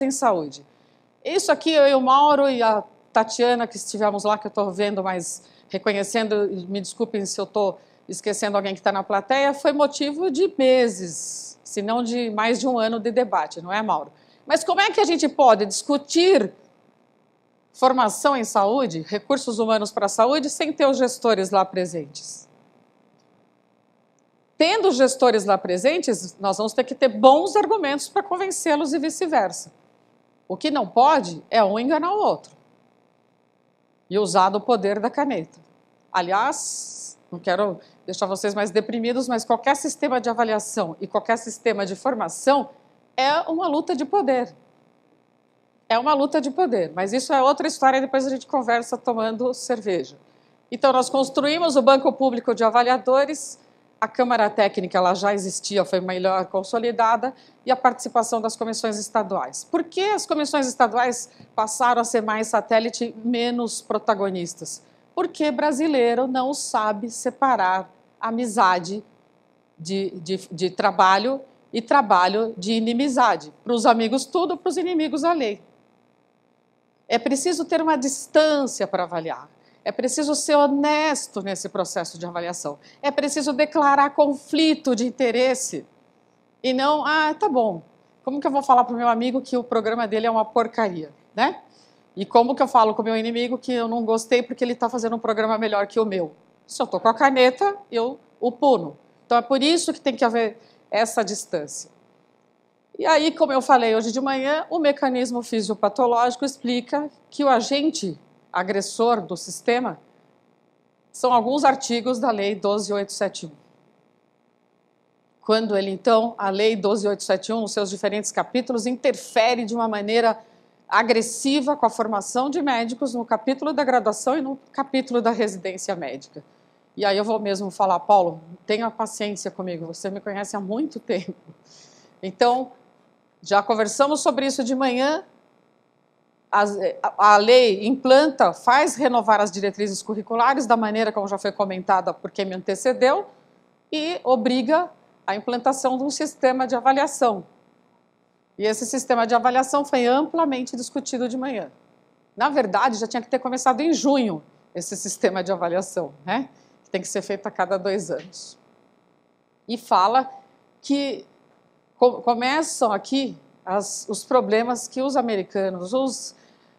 em saúde. Isso aqui, eu e o Mauro e a Tatiana, que estivemos lá, que eu estou vendo, mas reconhecendo, me desculpem se eu estou esquecendo alguém que está na plateia, foi motivo de meses, se não de mais de um ano de debate, não é, Mauro? Mas como é que a gente pode discutir formação em saúde, recursos humanos para a saúde, sem ter os gestores lá presentes? Tendo os gestores lá presentes, nós vamos ter que ter bons argumentos para convencê-los e vice-versa. O que não pode é um enganar o outro e usar do poder da caneta. Aliás, não quero deixar vocês mais deprimidos, mas qualquer sistema de avaliação e qualquer sistema de formação é uma luta de poder. É uma luta de poder, mas isso é outra história, depois a gente conversa tomando cerveja. Então, nós construímos o Banco Público de Avaliadores, a Câmara Técnica ela já existia, foi melhor consolidada, e a participação das comissões estaduais. Por que as comissões estaduais passaram a ser mais satélite, menos protagonistas? Porque brasileiro não sabe separar amizade de trabalho e trabalho de inimizade. Para os amigos tudo, para os inimigos a lei. É preciso ter uma distância para avaliar. É preciso ser honesto nesse processo de avaliação. É preciso declarar conflito de interesse. E não, tá bom, como que eu vou falar para o meu amigo que o programa dele é uma porcaria, né? E como que eu falo com o meu inimigo que eu não gostei porque ele está fazendo um programa melhor que o meu? Se eu estou com a caneta, eu o puno. Então é por isso que tem que haver essa distância. E aí, como eu falei hoje de manhã, o mecanismo fisiopatológico explica que o agente agressor do sistema são alguns artigos da Lei 12.871. Quando ele, então, a Lei 12.871, nos seus diferentes capítulos, interfere de uma maneira agressiva com a formação de médicos no capítulo da graduação e no capítulo da residência médica. E aí eu vou mesmo falar, Paulo, tenha paciência comigo, você me conhece há muito tempo. Então, já conversamos sobre isso de manhã. A lei implanta, faz renovar as diretrizes curriculares da maneira como já foi comentada por quem me antecedeu e obriga a implantação de um sistema de avaliação. E esse sistema de avaliação foi amplamente discutido de manhã. Na verdade, já tinha que ter começado em junho esse sistema de avaliação, né? Que tem que ser feito a cada 2 anos. E fala que começam aqui os problemas que os americanos, os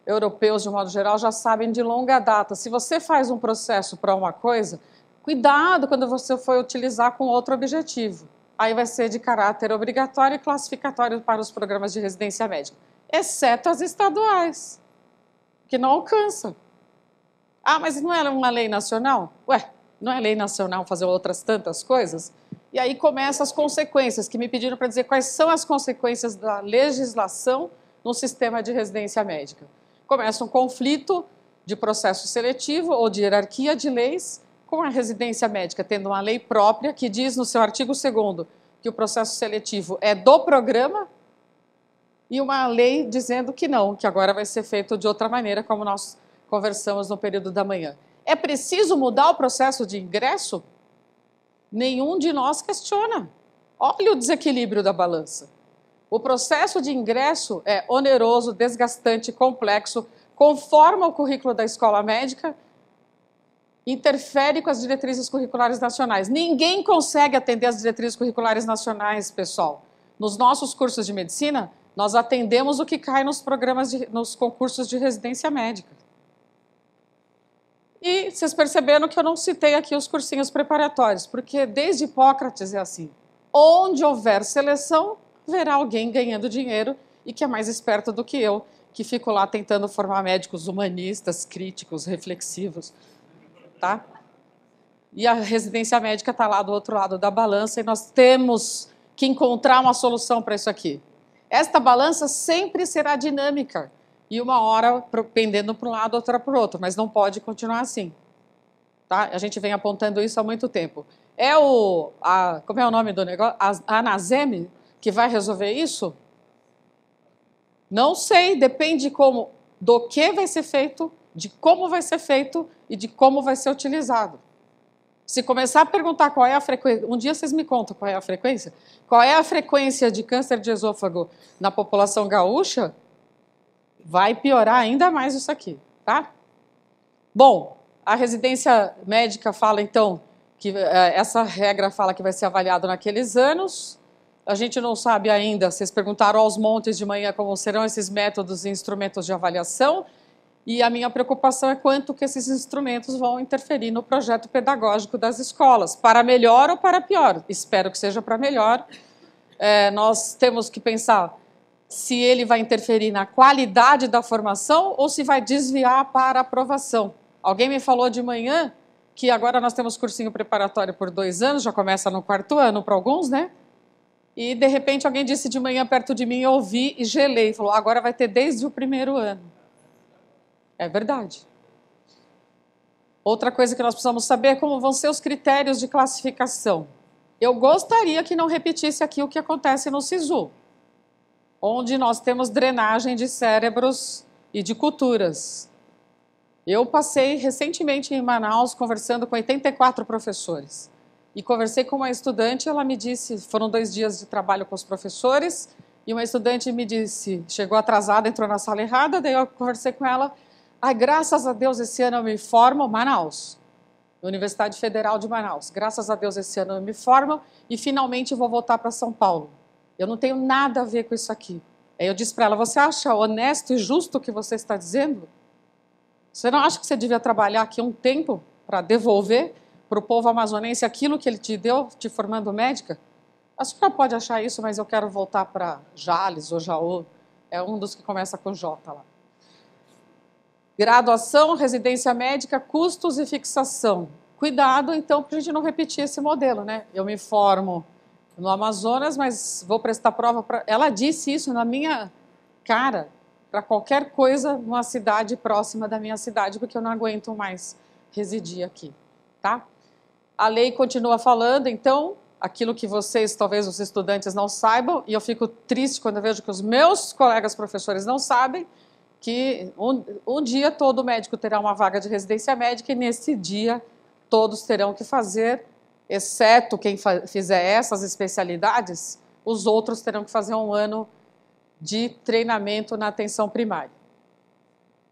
europeus, de um modo geral, já sabem de longa data. Se você faz um processo para uma coisa, cuidado quando você for utilizar com outro objetivo. Aí vai ser de caráter obrigatório e classificatório para os programas de residência médica, exceto as estaduais, que não alcançam. Mas não é uma lei nacional? Ué, não é lei nacional fazer outras tantas coisas? E aí começam as consequências, que me pediram para dizer quais são as consequências da legislação no sistema de residência médica. Começa um conflito de processo seletivo ou de hierarquia de leis com a residência médica, tendo uma lei própria que diz no seu artigo 2º que o processo seletivo é do programa e uma lei dizendo que não, que agora vai ser feito de outra maneira, como nós conversamos no período da manhã. É preciso mudar o processo de ingresso? Nenhum de nós questiona. Olha o desequilíbrio da balança. O processo de ingresso é oneroso, desgastante, complexo, conforma o currículo da escola médica, interfere com as diretrizes curriculares nacionais. Ninguém consegue atender as diretrizes curriculares nacionais, pessoal. Nos nossos cursos de medicina, nós atendemos o que cai nos nos concursos de residência médica. E vocês perceberam que eu não citei aqui os cursinhos preparatórios, porque desde Hipócrates é assim. Onde houver seleção, verá alguém ganhando dinheiro e que é mais esperto do que eu, que fico lá tentando formar médicos humanistas, críticos, reflexivos. Tá? E a residência médica está lá do outro lado da balança e nós temos que encontrar uma solução para isso aqui. Esta balança sempre será dinâmica e uma hora pendendo para um lado, outra para o outro, mas não pode continuar assim. Tá? A gente vem apontando isso há muito tempo. Como é o nome do negócio? A ANASEM que vai resolver isso? Não sei, depende do que vai ser feito, de como vai ser feito e de como vai ser utilizado. Se começar a perguntar qual é a frequência, um dia vocês me contam qual é a frequência? Qual é a frequência de câncer de esôfago na população gaúcha? vai piorar ainda mais isso aqui, tá? Bom, a residência médica fala, então, que essa regra fala que vai ser avaliado naqueles anos. A gente não sabe ainda, vocês perguntaram aos montes de manhã como serão esses métodos e instrumentos de avaliação, e a minha preocupação é quanto que esses instrumentos vão interferir no projeto pedagógico das escolas, para melhor ou para pior. Espero que seja para melhor. Nós temos que pensar se ele vai interferir na qualidade da formação ou se vai desviar para aprovação. Alguém me falou de manhã que agora nós temos cursinho preparatório por 2 anos, já começa no 4º ano para alguns, né? E, de repente, alguém disse de manhã perto de mim, eu ouvi e gelei. Falou, agora vai ter desde o 1º ano. É verdade. Outra coisa que nós precisamos saber é como vão ser os critérios de classificação. Eu gostaria que não repetisse aqui o que acontece no SISU, onde nós temos drenagem de cérebros e de culturas. Eu passei recentemente em Manaus conversando com 84 professores. E conversei com uma estudante, ela me disse, foram 2 dias de trabalho com os professores, e uma estudante me disse, chegou atrasada, entrou na sala errada, daí eu conversei com ela, graças a Deus esse ano eu me formo, Manaus, Universidade Federal de Manaus, graças a Deus esse ano eu me formo e finalmente vou voltar para São Paulo. Eu não tenho nada a ver com isso aqui. Aí eu disse para ela, você acha honesto e justo o que você está dizendo? Você não acha que você devia trabalhar aqui um tempo para devolver para o povo amazonense aquilo que ele te deu, te formando médica? A senhora pode achar isso, mas eu quero voltar para Jales ou Jaú. É um dos que começa com J lá. Graduação, residência médica, custos e fixação. Cuidado, então, para a gente não repetir esse modelo, né? Eu me formo no Amazonas, mas vou prestar prova para... Ela disse isso na minha cara, para qualquer coisa numa cidade próxima da minha cidade, porque eu não aguento mais residir aqui, tá? A lei continua falando, então, aquilo que vocês, talvez os estudantes não saibam, e eu fico triste quando eu vejo que os meus colegas professores não sabem, que um dia todo médico terá uma vaga de residência médica e nesse dia todos terão que fazer, exceto quem fizer essas especialidades, os outros terão que fazer 1 ano de treinamento na atenção primária.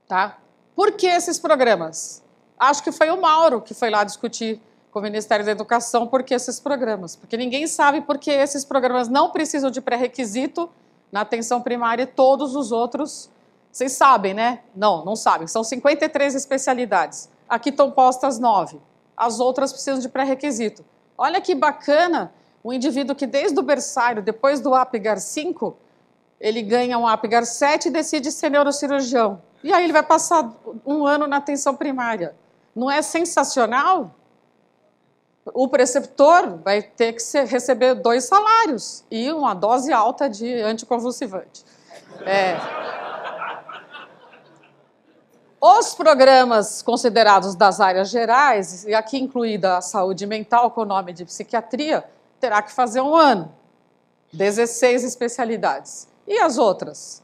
Tá? Por que esses programas? Acho que foi o Mauro que foi lá discutir com o Ministério da Educação por que esses programas. Porque ninguém sabe por que esses programas não precisam de pré-requisito na atenção primária e todos os outros... Vocês sabem, né? Não, não sabem. São 53 especialidades. Aqui estão postas 9. As outras precisam de pré-requisito. Olha que bacana o indivíduo que desde o berçário, depois do APGAR 5, ele ganha um APGAR 7 e decide ser neurocirurgião. E aí ele vai passar 1 ano na atenção primária. Não é sensacional? O preceptor vai ter que receber 2 salários e uma dose alta de anticonvulsivante. Os programas considerados das áreas gerais, e aqui incluída a saúde mental com o nome de psiquiatria, terá que fazer 1 ano, 16 especialidades. E as outras?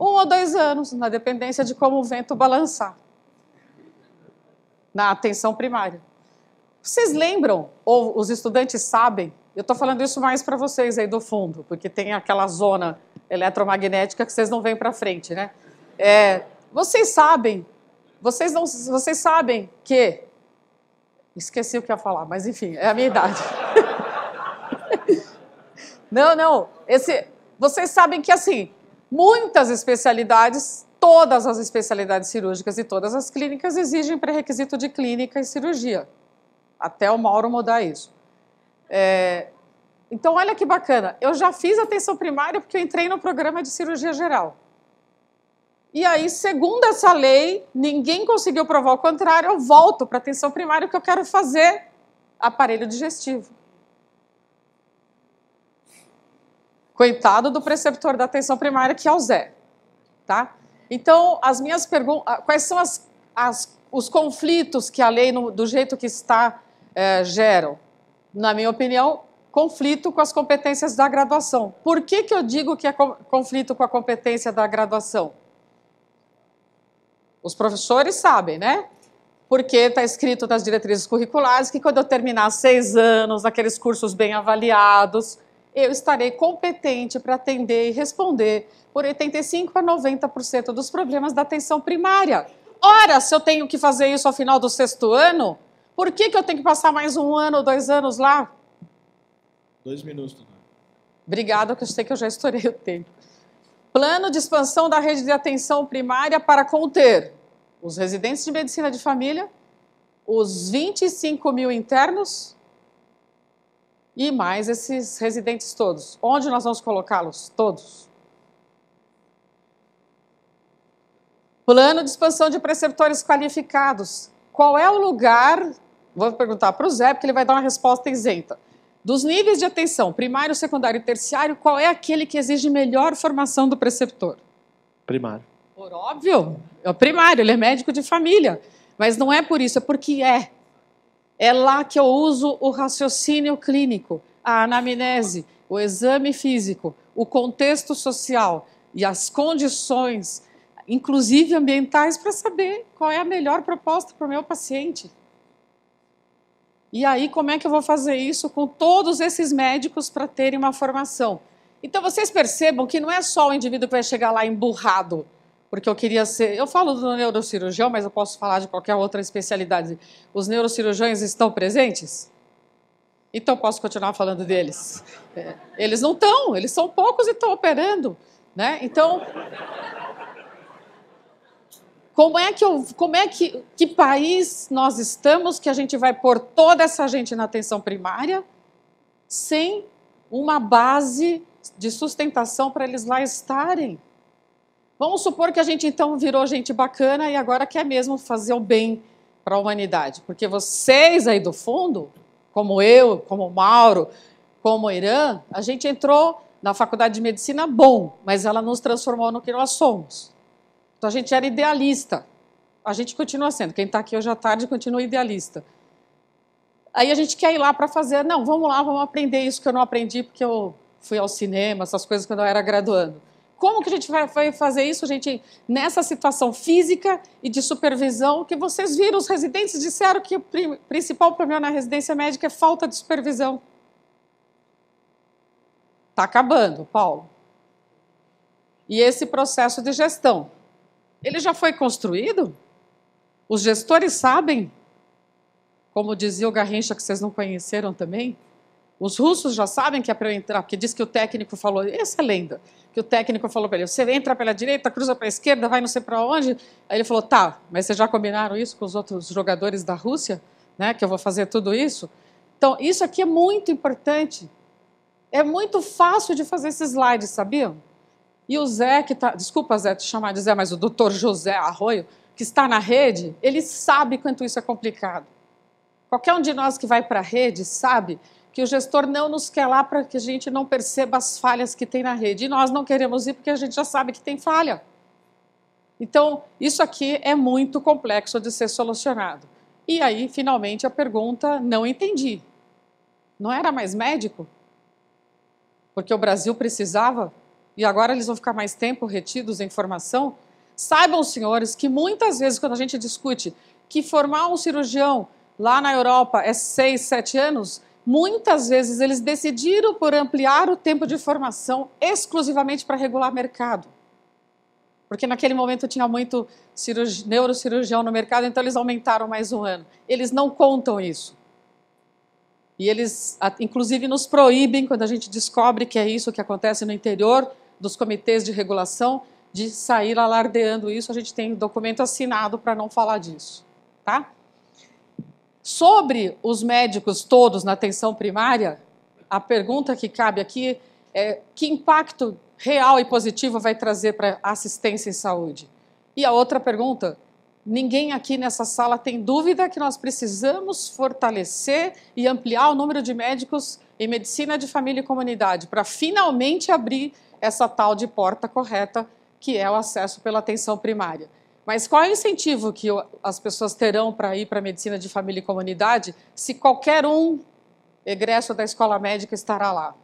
1 ou 2 anos, na dependência de como o vento balançar. Na atenção primária. Vocês lembram, ou os estudantes sabem, eu estou falando isso mais para vocês aí do fundo, porque tem aquela zona eletromagnética que vocês não veem para frente, né? Vocês sabem que... Esqueci o que ia falar, mas enfim, é a minha idade. Não. Vocês sabem que, assim, muitas especialidades, todas as especialidades cirúrgicas e todas as clínicas exigem pré-requisito de clínica e cirurgia. Até o Mauro mudar isso. Então, olha que bacana. Eu já fiz atenção primária porque eu entrei no programa de cirurgia geral. E aí, segundo essa lei, ninguém conseguiu provar o contrário, eu volto para a atenção primária porque eu quero fazer aparelho digestivo. Coitado do preceptor da atenção primária, que é o Zé. Tá? Então, as minhas perguntas... Quais são os conflitos que a lei, do jeito que está, geram? Na minha opinião, conflito com as competências da graduação. Por que eu digo que é conflito com a competência da graduação? Os professores sabem, né? Porque está escrito nas diretrizes curriculares que quando eu terminar 6 anos, naqueles cursos bem avaliados, eu estarei competente para atender e responder por 85% a 90% dos problemas da atenção primária. Ora, se eu tenho que fazer isso ao final do 6º ano, por que eu tenho que passar mais 1 ano ou 2 anos lá? 2 minutos, doutor. Obrigada, que eu sei que eu já estourei o tempo. Plano de expansão da rede de atenção primária para conter os residentes de medicina de família, os 25 mil internos e mais esses residentes todos. Onde nós vamos colocá-los? Todos. Plano de expansão de preceptores qualificados. Qual é o lugar? Vou perguntar para o Zé, porque ele vai dar uma resposta isenta. Dos níveis de atenção, primário, secundário e terciário, qual é aquele que exige melhor formação do preceptor? Primário. Por óbvio, é o primário, ele é médico de família. Mas não é por isso, é porque é. É lá que eu uso o raciocínio clínico, a anamnese, o exame físico, o contexto social e as condições, inclusive ambientais, para saber qual é a melhor proposta para o meu paciente. E aí, como é que eu vou fazer isso com todos esses médicos para terem uma formação? Então, vocês percebam que não é só o indivíduo que vai chegar lá emburrado, porque eu queria ser... Eu falo do neurocirurgião, mas eu posso falar de qualquer outra especialidade. Os neurocirurgiões estão presentes? Então, posso continuar falando deles. Eles não estão, eles são poucos e estão operando, né? Então... Que país nós estamos que a gente vai pôr toda essa gente na atenção primária sem uma base de sustentação para eles lá estarem? Vamos supor que a gente então virou gente bacana e agora quer mesmo fazer o bem para a humanidade. Porque vocês aí do fundo, como eu, como o Mauro, como o Irã, a gente entrou na faculdade de medicina bom, mas ela nos transformou no que nós somos. Então, a gente era idealista. A gente continua sendo. Quem está aqui hoje à tarde continua idealista. Aí a gente quer ir lá para fazer... Não, vamos lá, vamos aprender isso que eu não aprendi porque eu fui ao cinema, essas coisas quando eu era graduando. Como que a gente vai fazer isso, gente, nessa situação física e de supervisão que vocês viram? Os residentes disseram que o principal problema na residência médica é falta de supervisão. Está acabando, Paulo. E esse processo de gestão? Ele já foi construído? Os gestores sabem? Como dizia o Garrincha, que vocês não conheceram também? Os russos já sabem que é para eu entrar, porque diz que o técnico falou, essa é lenda, que o técnico falou para ele, você entra pela direita, cruza para a esquerda, vai não sei para onde. Aí ele falou, tá, mas vocês já combinaram isso com os outros jogadores da Rússia? Né, que eu vou fazer tudo isso? Então, isso aqui é muito importante. É muito fácil de fazer esses slides, sabiam? E o Zé, que está... Desculpa, Zé, te chamar de Zé, mas o doutor José Arroio, que está na rede, ele sabe quanto isso é complicado. Qualquer um de nós que vai para a rede sabe que o gestor não nos quer lá para que a gente não perceba as falhas que tem na rede. E nós não queremos ir porque a gente já sabe que tem falha. Então, isso aqui é muito complexo de ser solucionado. E aí, finalmente, a pergunta, não entendi. Não era mais médico? Porque o Brasil precisava? E agora eles vão ficar mais tempo retidos em formação? Saibam, senhores, que muitas vezes quando a gente discute que formar um cirurgião lá na Europa é 6, 7 anos, muitas vezes eles decidiram por ampliar o tempo de formação exclusivamente para regular mercado. Porque naquele momento tinha muito neurocirurgião no mercado, então eles aumentaram mais 1 ano. Eles não contam isso. E eles, inclusive, nos proíbem, quando a gente descobre que é isso que acontece no interior dos comitês de regulação, de sair alardeando isso. A gente tem documento assinado para não falar disso. Tá? Sobre os médicos todos na atenção primária, a pergunta que cabe aqui é que impacto real e positivo vai trazer para a assistência em saúde? E a outra pergunta... Ninguém aqui nessa sala tem dúvida que nós precisamos fortalecer e ampliar o número de médicos em medicina de família e comunidade para finalmente abrir essa tal de porta correta que é o acesso pela atenção primária. Mas qual é o incentivo que as pessoas terão para ir para a medicina de família e comunidade se qualquer um egresso da escola médica estará lá?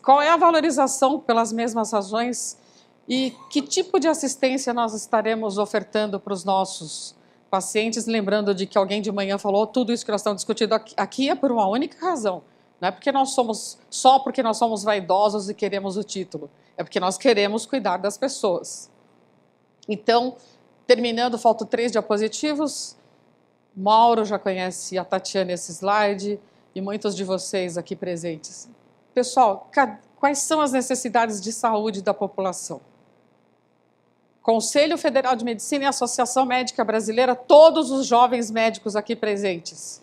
Qual é a valorização pelas mesmas razões? E que tipo de assistência nós estaremos ofertando para os nossos pacientes? Lembrando de que alguém de manhã falou tudo isso que nós estamos discutindo aqui é por uma única razão, Não é porque nós somos, só porque nós somos vaidosos e queremos o título. É porque nós queremos cuidar das pessoas. Então, terminando, faltam 3 diapositivos. Mauro já conhece a Tatiana esse slide e muitos de vocês aqui presentes. Pessoal, quais são as necessidades de saúde da população? Conselho Federal de Medicina e Associação Médica Brasileira, todos os jovens médicos aqui presentes,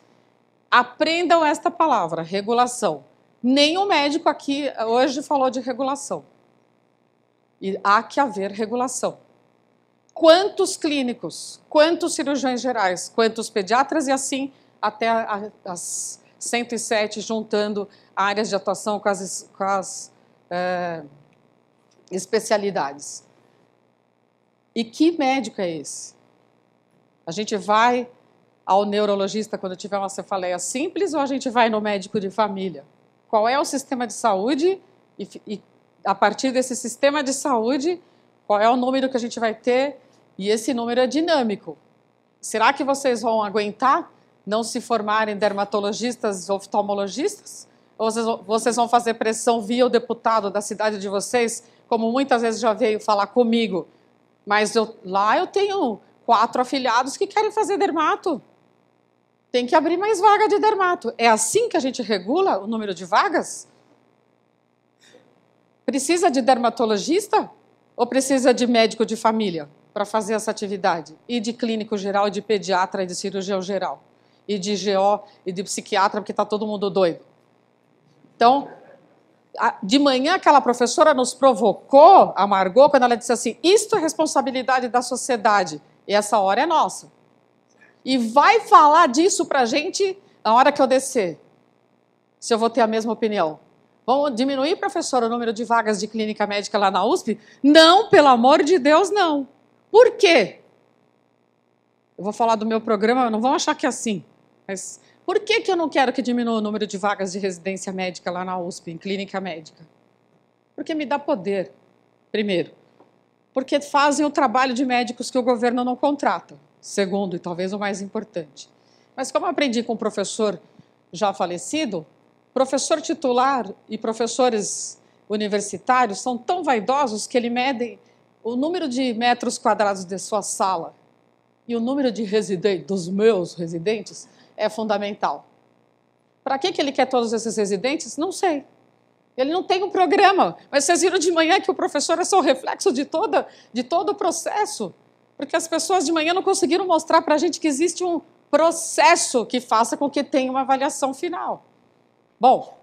aprendam esta palavra, regulação. Nenhum médico aqui hoje falou de regulação. E há que haver regulação. Quantos clínicos, quantos cirurgiões gerais, quantos pediatras e assim até as 107, juntando áreas de atuação com as especialidades. E que médico é esse? A gente vai ao neurologista quando tiver uma cefaleia simples ou a gente vai no médico de família? Qual é o sistema de saúde e a partir desse sistema de saúde, qual é o número que a gente vai ter? E esse número é dinâmico. Será que vocês vão aguentar não se formarem dermatologistas, oftalmologistas? Ou vocês vão fazer pressão via o deputado da cidade de vocês, como muitas vezes já veio falar comigo? Mas lá eu tenho 4 afiliados que querem fazer dermato. Tem que abrir mais vaga de dermato. É assim que a gente regula o número de vagas? Precisa de dermatologista ou precisa de médico de família para fazer essa atividade? E de clínico geral, e de pediatra, e de cirurgião geral, e de GO, e de psiquiatra, porque está todo mundo doido. Então, de manhã aquela professora nos provocou, a Margot, quando ela disse assim, isto é responsabilidade da sociedade, e essa hora é nossa. E vai falar disso para a gente na hora que eu descer, se eu vou ter a mesma opinião. Vamos diminuir, professor, o número de vagas de clínica médica lá na USP? Não, pelo amor de Deus, não. Por quê? Eu vou falar do meu programa, não vão achar que é assim, mas por que eu não quero que diminua o número de vagas de residência médica lá na USP, em clínica médica? Porque me dá poder, primeiro. Porque fazem o trabalho de médicos que o governo não contrata. Segundo, e talvez o mais importante. Mas como eu aprendi com um professor já falecido, professor titular e professores universitários são tão vaidosos que eles medem o número de metros quadrados de sua sala e o número de residentes, dos meus residentes, é fundamental. Para que ele quer todos esses residentes? Não sei. Ele não tem um programa, mas vocês viram de manhã que o professor é só o reflexo de todo o processo, porque as pessoas de manhã não conseguiram mostrar para a gente que existe um processo que faça com que tenha uma avaliação final. Bom,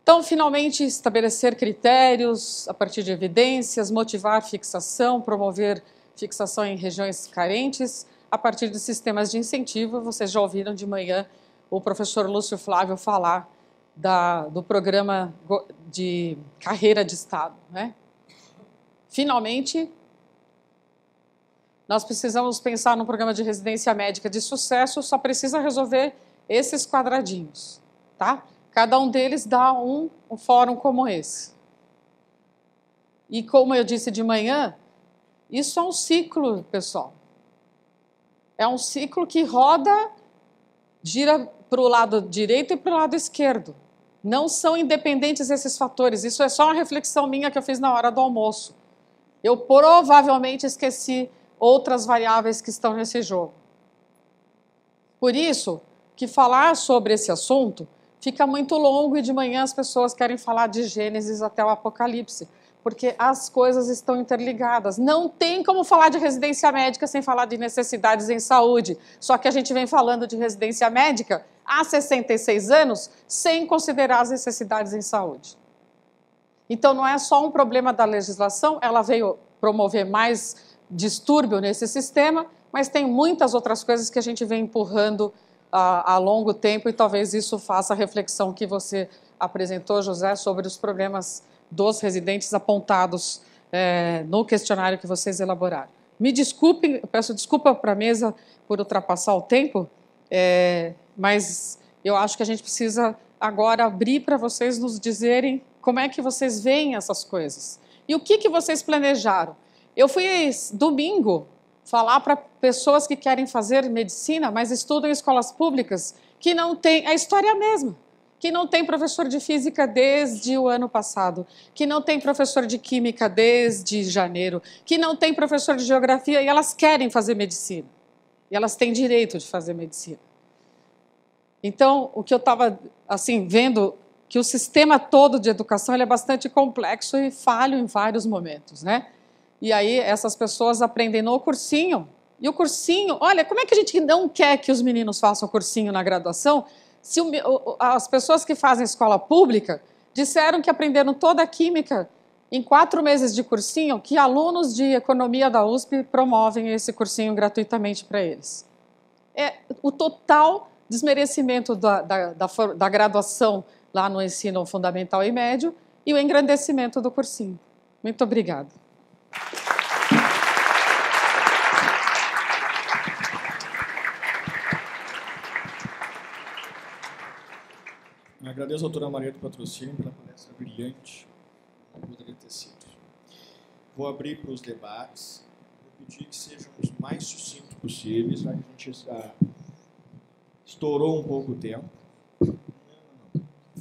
então, finalmente, estabelecer critérios a partir de evidências, motivar fixação, promover fixação em regiões carentes, a partir de sistemas de incentivo. Vocês já ouviram de manhã o professor Lúcio Flávio falar do programa de carreira de Estado, né? Finalmente, nós precisamos pensar num programa de residência médica de sucesso, só precisa resolver esses quadradinhos, tá? Cada um deles dá um fórum como esse. E como eu disse de manhã, isso é um ciclo, pessoal. É um ciclo que roda, gira para o lado direito e para o lado esquerdo. Não são independentes esses fatores. Isso é só uma reflexão minha que eu fiz na hora do almoço. Eu provavelmente esqueci outras variáveis que estão nesse jogo. Por isso, que falar sobre esse assunto fica muito longo e de manhã as pessoas querem falar de Gênesis até o Apocalipse, porque as coisas estão interligadas. Não tem como falar de residência médica sem falar de necessidades em saúde. Só que a gente vem falando de residência médica há 66 anos sem considerar as necessidades em saúde. Então não é só um problema da legislação, ela veio promover mais distúrbio nesse sistema, mas tem muitas outras coisas que a gente vem empurrando há longo tempo e talvez isso faça a reflexão que você apresentou, José, sobre os problemas dos residentes apontados no questionário que vocês elaboraram. Me desculpem, peço desculpa para a mesa por ultrapassar o tempo, mas eu acho que a gente precisa agora abrir para vocês nos dizerem como é que vocês veem essas coisas. E o que vocês planejaram? Eu fui domingo falar para pessoas que querem fazer medicina, mas estudam em escolas públicas, que não tem a história mesma. que não tem professor de física desde o ano passado, que não tem professor de química desde janeiro, que não tem professor de geografia, e elas querem fazer medicina. E elas têm direito de fazer medicina. Então, o que eu estava assim, vendo, que o sistema todo de educação ele é bastante complexo e falho em vários momentos, né? E aí essas pessoas aprendem no cursinho, e o cursinho, olha, como é que a gente não quer que os meninos façam cursinho na graduação, se as pessoas que fazem escola pública disseram que aprenderam toda a química em 4 meses de cursinho, que alunos de economia da USP promovem esse cursinho gratuitamente para eles. É o total desmerecimento da graduação lá no ensino fundamental e médio e o engrandecimento do cursinho. Muito obrigada. Eu agradeço a doutora Maria do Patrocínio pela palestra brilhante. Não poderia ter sido. Vou abrir para os debates. Vou pedir que sejam os mais sucintos possíveis, já que a gente estourou um pouco o tempo. Não.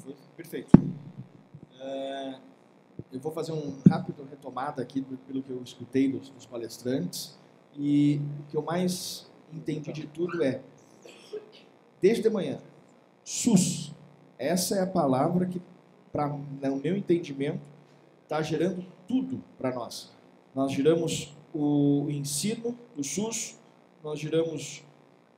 Foi perfeito. Eu vou fazer uma rápida retomada aqui pelo que eu escutei dos palestrantes. E o que eu mais entendi de tudo é, desde manhã, SUS. Essa é a palavra que, no meu entendimento, está gerando tudo para nós. Nós geramos o ensino do SUS, nós geramos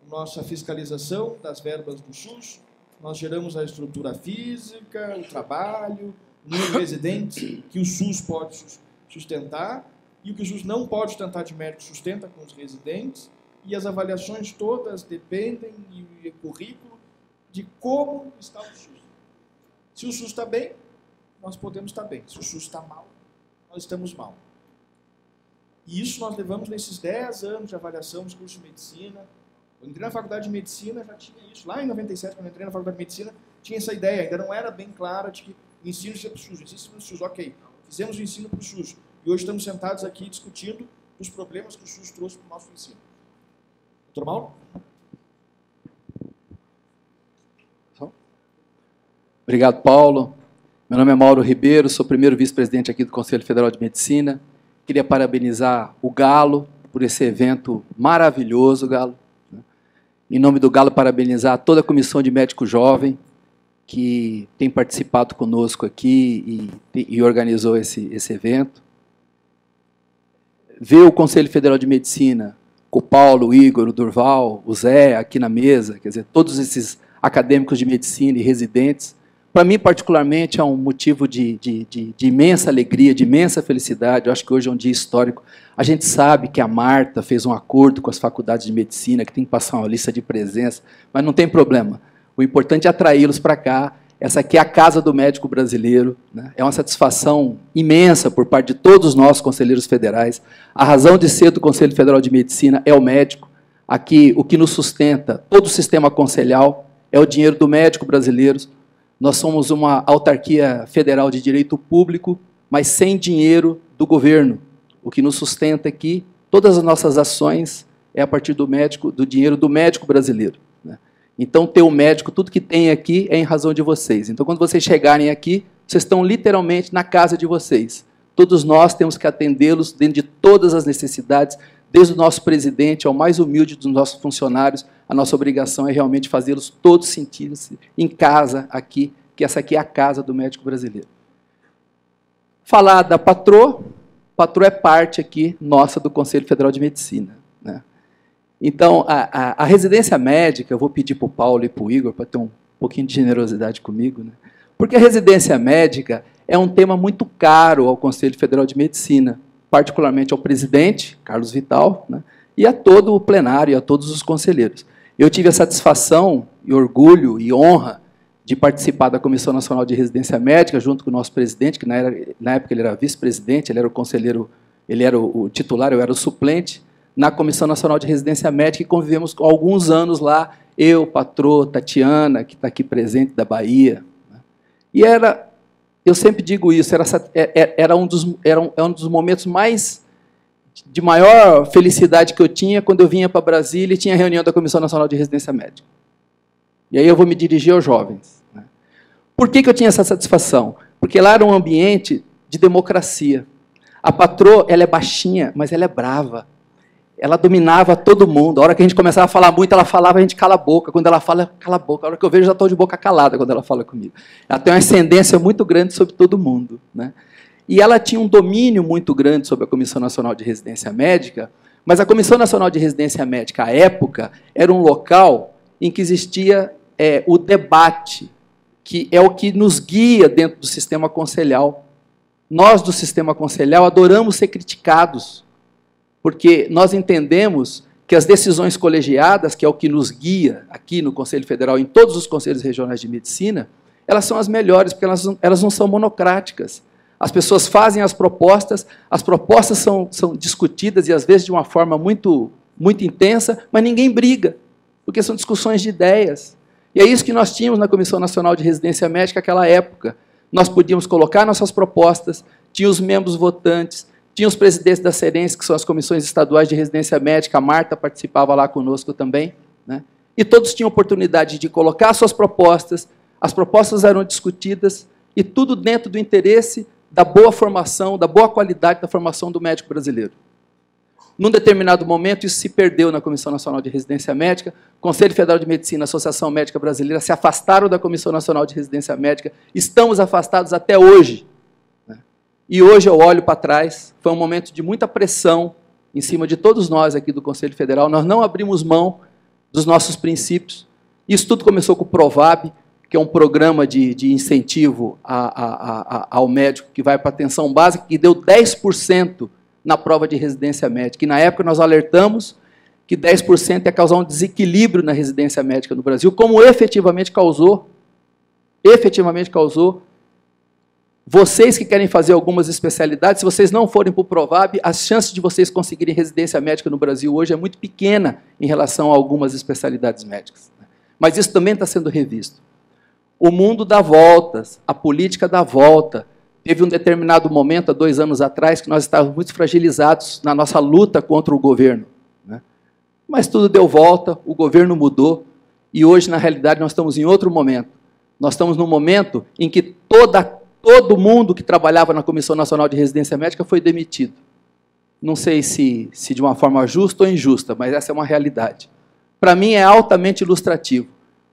nossa fiscalização das verbas do SUS, nós geramos a estrutura física, o trabalho, o número de residentes que o SUS pode sustentar, e o que o SUS não pode sustentar de médico sustenta com os residentes, e as avaliações todas dependem, e o currículo, de como está o SUS. Se o SUS está bem, nós podemos estar bem. Se o SUS está mal, nós estamos mal. E isso nós levamos nesses 10 anos de avaliação dos cursos de medicina. Eu entrei na faculdade de medicina, já tinha isso. Lá em 97, quando eu entrei na faculdade de medicina, tinha essa ideia. Ainda não era bem clara de que o ensino seria para o SUS. Ensino para o SUS, ok. Fizemos o ensino para o SUS. E hoje estamos sentados aqui discutindo os problemas que o SUS trouxe para o nosso ensino. Doutor Mauro? Obrigado, Paulo. Meu nome é Mauro Ribeiro, sou o primeiro vice-presidente aqui do Conselho Federal de Medicina. Queria parabenizar o Galo por esse evento maravilhoso, Galo. Em nome do Galo, parabenizar toda a Comissão de Médico Jovem, que tem participado conosco aqui e organizou esse evento. Ver o Conselho Federal de Medicina, com o Paulo, o Igor, o Durval, o Zé, aqui na mesa, quer dizer, todos esses acadêmicos de medicina e residentes, para mim, particularmente, é um motivo de imensa alegria, de imensa felicidade. Eu acho que hoje é um dia histórico. A gente sabe que a Marta fez um acordo com as faculdades de medicina, que tem que passar uma lista de presença, mas não tem problema. O importante é atraí-los para cá. Essa aqui é a casa do médico brasileiro, né? É uma satisfação imensa por parte de todos os nossos conselheiros federais. A razão de ser do Conselho Federal de Medicina é o médico. Aqui, o que nos sustenta todo o sistema conselhal é o dinheiro do médico brasileiro. Nós somos uma autarquia federal de direito público, mas sem dinheiro do governo. O que nos sustenta aqui, todas as nossas ações, é a partir do médico, do dinheiro do médico brasileiro, né? Então, ter o médico, tudo que tem aqui é em razão de vocês. Então, quando vocês chegarem aqui, vocês estão literalmente na casa de vocês. Todos nós temos que atendê-los dentro de todas as necessidades, desde o nosso presidente ao mais humilde dos nossos funcionários. A nossa obrigação é realmente fazê-los todos sentirem-se em casa aqui, que essa aqui é a casa do médico brasileiro. Falar da Patroa é parte aqui nossa do Conselho Federal de Medicina, né? Então, a residência médica, eu vou pedir para o Paulo e para o Igor para ter um pouquinho de generosidade comigo, né? Porque a residência médica é um tema muito caro ao Conselho Federal de Medicina, particularmente ao presidente, Carlos Vital, né? E a todo o plenário, e a todos os conselheiros. Eu tive a satisfação, e orgulho e honra de participar da Comissão Nacional de Residência Médica, junto com o nosso presidente, que na época ele era vice-presidente, ele era o conselheiro, ele era o titular, eu era o suplente, na Comissão Nacional de Residência Médica, e convivemos alguns anos lá, eu, Patroa, Tatiana, que está aqui presente, da Bahia. Né? E eu sempre digo isso, era um dos momentos de maior felicidade que eu tinha quando eu vinha para Brasília e tinha reunião da Comissão Nacional de Residência Médica. E aí eu vou me dirigir aos jovens, né? Por que eu tinha essa satisfação? Porque lá era um ambiente de democracia. A patroa, ela é baixinha, mas ela é brava. Ela dominava todo mundo. A hora que a gente começava a falar muito, ela falava, a gente cala a boca. Quando ela fala, cala a boca. A hora que eu vejo, eu já estou de boca calada quando ela fala comigo. Ela tem uma ascendência muito grande sobre todo mundo, né? E ela tinha um domínio muito grande sobre a Comissão Nacional de Residência Médica, mas a Comissão Nacional de Residência Médica, à época, era um local em que existia o debate, que é o que nos guia dentro do sistema conselhal. Nós, do sistema conselhal, adoramos ser criticados, porque nós entendemos que as decisões colegiadas, que é o que nos guia aqui no Conselho Federal, em todos os conselhos regionais de medicina, elas são as melhores, porque elas não são monocráticas. As pessoas fazem as propostas são discutidas, e às vezes de uma forma muito, muito intensa, mas ninguém briga, porque são discussões de ideias. E é isso que nós tínhamos na Comissão Nacional de Residência Médica naquela época. Nós podíamos colocar nossas propostas, tinha os membros votantes, tinha os presidentes da SERENS, que são as comissões estaduais de residência médica, a Marta participava lá conosco também, né? E todos tinham oportunidade de colocar suas propostas, as propostas eram discutidas, e tudo dentro do interesse da boa formação, da boa qualidade da formação do médico brasileiro. Num determinado momento, isso se perdeu na Comissão Nacional de Residência Médica, Conselho Federal de Medicina, Associação Médica Brasileira se afastaram da Comissão Nacional de Residência Médica, estamos afastados até hoje. E hoje eu olho para trás, foi um momento de muita pressão em cima de todos nós aqui do Conselho Federal, nós não abrimos mão dos nossos princípios. Isso tudo começou com o Provab, que é um programa de incentivo ao médico que vai para a atenção básica, que deu 10% na prova de residência médica. E na época nós alertamos que 10% ia causar um desequilíbrio na residência médica no Brasil, como efetivamente causou. Vocês que querem fazer algumas especialidades, se vocês não forem para o Provab, as chances de vocês conseguirem residência médica no Brasil hoje é muito pequena em relação a algumas especialidades médicas. Mas isso também está sendo revisto. O mundo dá voltas, a política dá volta. Teve um determinado momento, há 2 anos atrás, que nós estávamos muito fragilizados na nossa luta contra o governo, né? Mas tudo deu volta, o governo mudou, e hoje, na realidade, nós estamos em outro momento. Nós estamos num momento em que todo mundo que trabalhava na Comissão Nacional de Residência Médica foi demitido. Não sei se de uma forma justa ou injusta, mas essa é uma realidade. Para mim é altamente ilustrativo,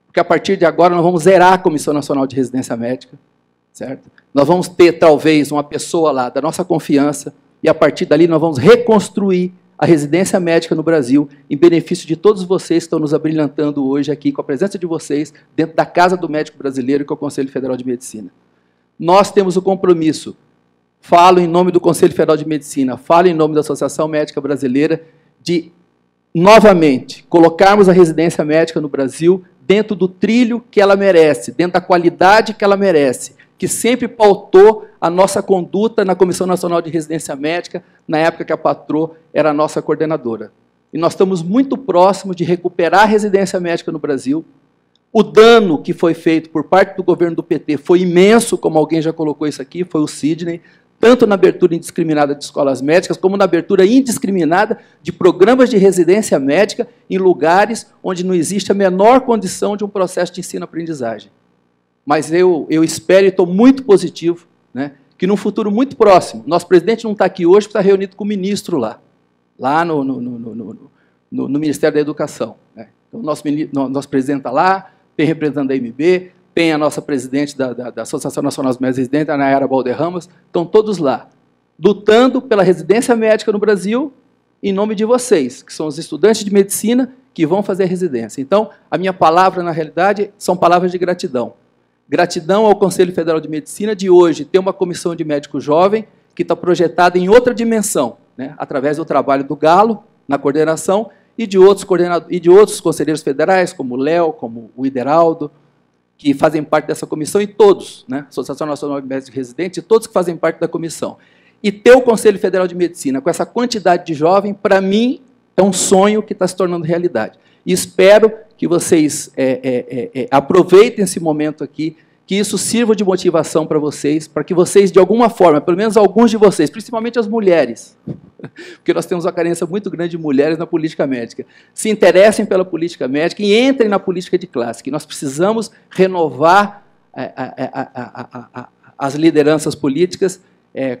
porque a partir de agora nós vamos zerar a Comissão Nacional de Residência Médica, certo? Nós vamos ter, talvez, uma pessoa lá da nossa confiança, e a partir dali nós vamos reconstruir a residência médica no Brasil, em benefício de todos vocês que estão nos abrilhantando hoje aqui, com a presença de vocês, dentro da Casa do Médico Brasileiro, que é o Conselho Federal de Medicina. Nós temos o compromisso, falo em nome do Conselho Federal de Medicina, falo em nome da Associação Médica Brasileira, de, novamente, colocarmos a residência médica no Brasil dentro do trilho que ela merece, dentro da qualidade que ela merece, que sempre pautou a nossa conduta na Comissão Nacional de Residência Médica, na época que a patroa era a nossa coordenadora. E nós estamos muito próximos de recuperar a residência médica no Brasil. O dano que foi feito por parte do governo do PT foi imenso, como alguém já colocou isso aqui, foi o Sidney, tanto na abertura indiscriminada de escolas médicas, como na abertura indiscriminada de programas de residência médica em lugares onde não existe a menor condição de um processo de ensino-aprendizagem. Mas eu espero e estou muito positivo, né, que num futuro muito próximo, nosso presidente não está aqui hoje porque está reunido com o ministro lá no Ministério da Educação, né? Então, nosso presidente está lá, tem representante da MB, tem a nossa presidente da Associação Nacional dos Médicos Residentes, a Nayara Balderramas, estão todos lá, lutando pela residência médica no Brasil, em nome de vocês, que são os estudantes de medicina que vão fazer residência. Então, a minha palavra, na realidade, são palavras de gratidão. Gratidão ao Conselho Federal de Medicina de hoje ter uma comissão de médico jovem que está projetada em outra dimensão, né, através do trabalho do Galo, na coordenação, e de outros conselheiros federais, como o Léo, como o Ideraldo, que fazem parte dessa comissão, e todos, né, Associação Nacional de Médicos Residentes, e todos que fazem parte da comissão. E ter o Conselho Federal de Medicina com essa quantidade de jovem, para mim, é um sonho que está se tornando realidade. E espero que vocês aproveitem esse momento aqui, que isso sirva de motivação para vocês, para que vocês, de alguma forma, pelo menos alguns de vocês, principalmente as mulheres, porque nós temos uma carência muito grande de mulheres na política médica, se interessem pela política médica e entrem na política de classe, que nós precisamos renovar as lideranças políticas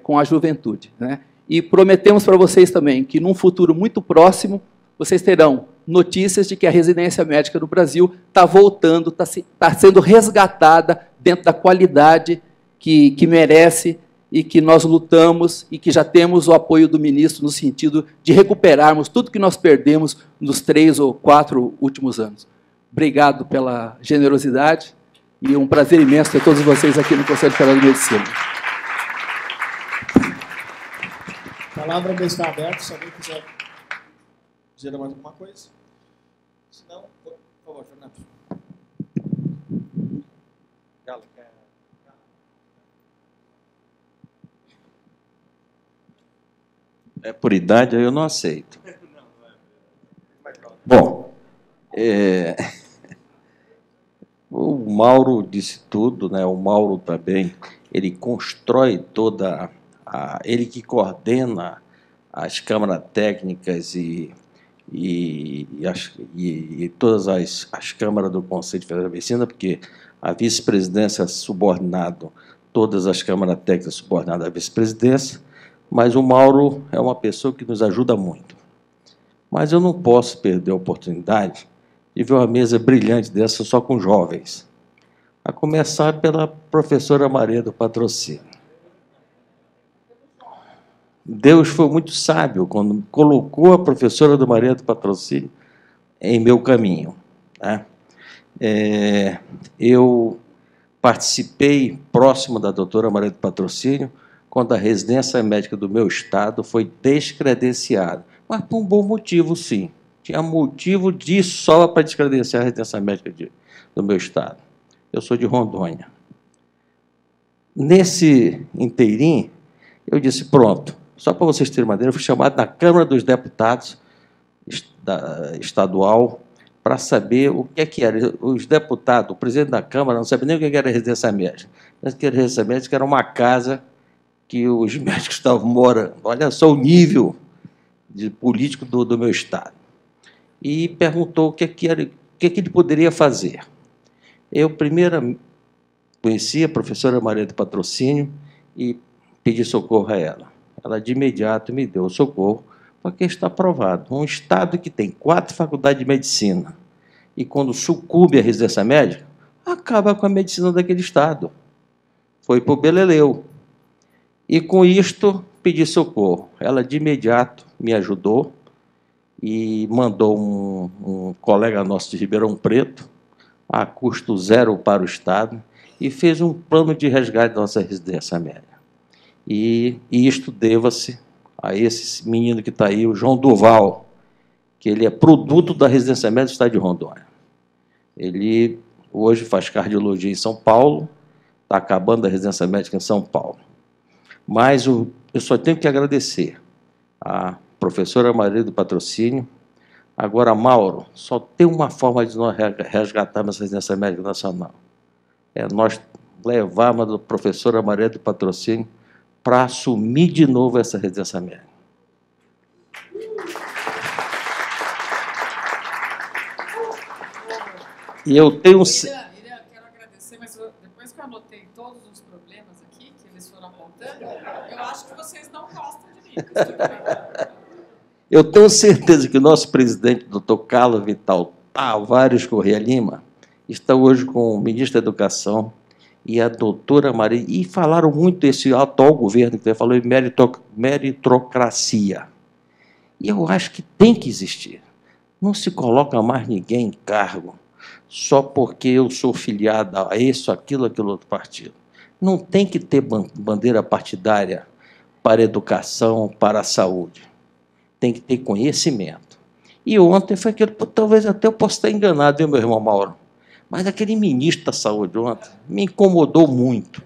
com a juventude, né? E prometemos para vocês também que, num futuro muito próximo, vocês terão notícias de que a residência médica no Brasil está voltando, está sendo resgatada dentro da qualidade que merece e que nós lutamos e que já temos o apoio do ministro no sentido de recuperarmos tudo que nós perdemos nos 3 ou 4 últimos anos. Obrigado pela generosidade e um prazer imenso ter todos vocês aqui no Conselho Federal de Medicina. A palavra ainda está aberta, se alguém quiser dizer mais alguma coisa. Se não, por favor, Fernando. Por idade, eu não aceito. Bom, o Mauro disse tudo, né? O Mauro também, ele constrói toda ele que coordena as câmaras técnicas e todas as câmaras do Conselho Federal de Medicina, porque a vice-presidência subordinado, todas as câmaras técnicas subordinadas à vice-presidência, mas o Mauro é uma pessoa que nos ajuda muito. Mas eu não posso perder a oportunidade de ver uma mesa brilhante dessa só com jovens, a começar pela professora Maria do Patrocínio. Deus foi muito sábio quando colocou a professora do Maria do Patrocínio em meu caminho, né? Eu participei próximo da doutora Maria do Patrocínio quando a residência médica do meu estado foi descredenciada, mas por um bom motivo, sim. Tinha motivo de sobra para descredenciar a residência médica do meu estado. Eu sou de Rondônia. Nesse inteirinho, eu disse, pronto, só para vocês terem uma ideia, eu fui chamado na Câmara dos Deputados estadual para saber o que era. Os deputados, o presidente da Câmara, não sabia nem o que era residência médica. Mas que era residência médica era uma casa que os médicos estavam morando. Olha só o nível de político do meu estado. E perguntou o que ele poderia fazer. Eu primeiro conheci a professora Maria do Patrocínio e pedi socorro a ela. Ela de imediato me deu o socorro, porque está aprovado. Um estado que tem 4 faculdades de medicina e quando sucumbe à residência médica, acaba com a medicina daquele estado. Foi para o Beleleu. E com isto pedi socorro. Ela de imediato me ajudou e mandou um colega nosso de Ribeirão Preto, a custo zero para o estado, e fez um plano de resgate da nossa residência médica. E isto deva-se a esse menino que está aí, o João Duval, que ele é produto da residência médica do estado de Rondônia. Ele hoje faz cardiologia em São Paulo, está acabando a residência médica em São Paulo. Mas eu só tenho que agradecer a professora Maria do Patrocínio. Agora, Mauro, só tem uma forma de nós resgatarmos a residência médica nacional. É nós levarmos a professora Maria do Patrocínio para assumir de novo essa residência médica. E eu tenho... Irã, quero agradecer, mas depois que eu anotei todos os problemas aqui, que eles foram apontando, eu acho que vocês não gostam de mim. Eu tenho certeza que o nosso presidente, doutor Carlos Vital Tavares Corrêa Lima, está hoje com o ministro da Educação e a doutora Maria, e falaram muito esse atual governo, que falou em meritocracia. E eu acho que tem que existir. Não se coloca mais ninguém em cargo só porque eu sou filiado a isso, aquilo outro partido. Não tem que ter bandeira partidária para a educação, para a saúde. Tem que ter conhecimento. E ontem foi aquilo, talvez até eu possa estar enganado, viu, meu irmão Mauro? Mas aquele ministro da Saúde ontem me incomodou muito.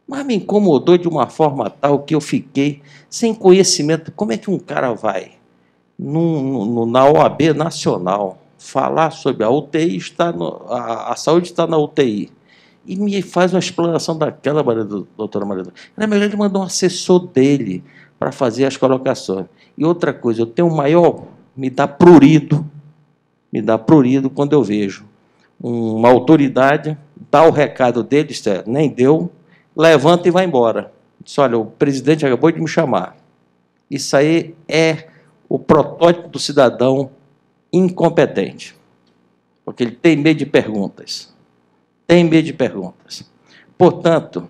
Mas me incomodou de uma forma tal que eu fiquei sem conhecimento. Como é que um cara vai na OAB nacional falar sobre a UTI, a saúde está na UTI, e me faz uma explanação daquela, doutora Maria? Era melhor ele mandar um assessor dele para fazer as colocações. E outra coisa, eu tenho me dá prurido quando eu vejo uma autoridade dá o recado dele, nem deu, levanta e vai embora. Disse, olha, o presidente acabou de me chamar. Isso aí é o protótipo do cidadão incompetente, porque ele tem medo de perguntas. Tem medo de perguntas. Portanto,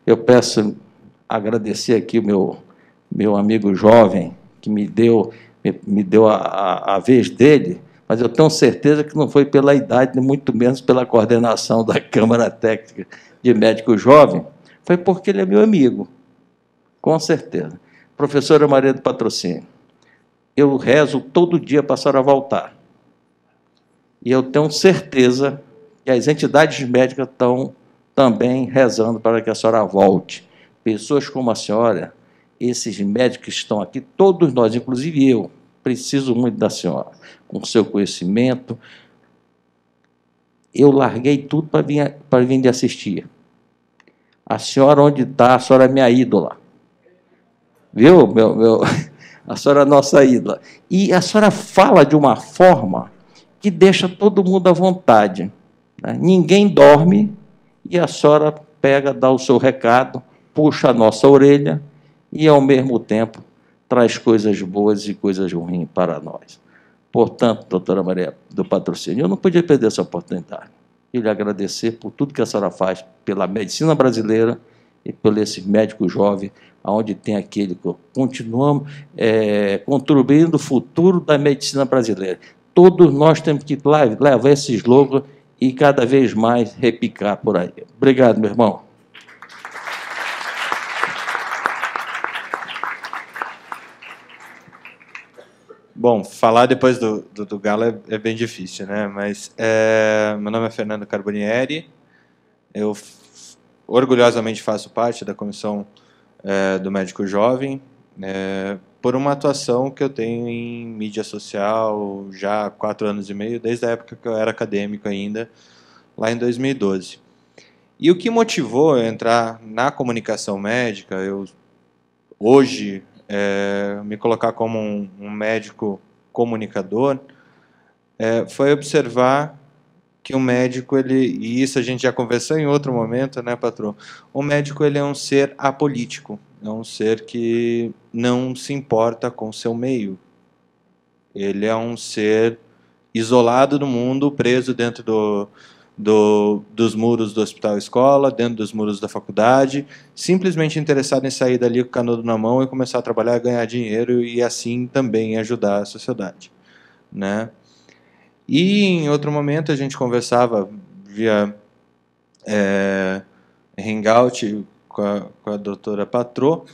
eu peço agradecer aqui o meu amigo jovem, que me deu a vez dele, mas eu tenho certeza que não foi pela idade, muito menos pela coordenação da Câmara Técnica de Médico Jovem, foi porque ele é meu amigo, com certeza. Professora Maria do Patrocínio, eu rezo todo dia para a senhora voltar. E eu tenho certeza que as entidades médicas estão também rezando para que a senhora volte. Pessoas como a senhora, esses médicos que estão aqui, todos nós, inclusive eu, preciso muito da senhora, com seu conhecimento. Eu larguei tudo para vir lhe assistir. A senhora, onde está? A senhora é minha ídola. Viu? A senhora é nossa ídola. E a senhora fala de uma forma que deixa todo mundo à vontade. Né? Ninguém dorme e a senhora pega, dá o seu recado, puxa a nossa orelha e, ao mesmo tempo, traz coisas boas e coisas ruins para nós. Portanto, doutora Maria do Patrocínio, eu não podia perder essa oportunidade. E lhe agradecer por tudo que a senhora faz pela medicina brasileira e por esse médico jovem, onde tem aquele que continuamos contribuindo o futuro da medicina brasileira. Todos nós temos que levar esse slogan e cada vez mais repicar por aí. Obrigado, meu irmão. Bom, falar depois do Galo é bem difícil, né? Mas meu nome é Fernando Carbonieri, eu orgulhosamente faço parte da comissão do Médico Jovem, por uma atuação que eu tenho em mídia social já há 4 anos e meio, desde a época que eu era acadêmico ainda, lá em 2012. E o que motivou eu entrar na comunicação médica, eu hoje me colocar como um médico comunicador, foi observar que o médico, e isso a gente já conversou em outro momento, né, patrão? O médico, ele é um ser apolítico, é um ser que não se importa com o seu meio. Ele é um ser isolado do mundo, preso dentro dos muros do hospital-escola, dentro dos muros da faculdade, simplesmente interessado em sair dali com o canudo na mão e começar a trabalhar, ganhar dinheiro e assim também ajudar a sociedade, né? E em outro momento a gente conversava via Hangout com a doutora Patrô,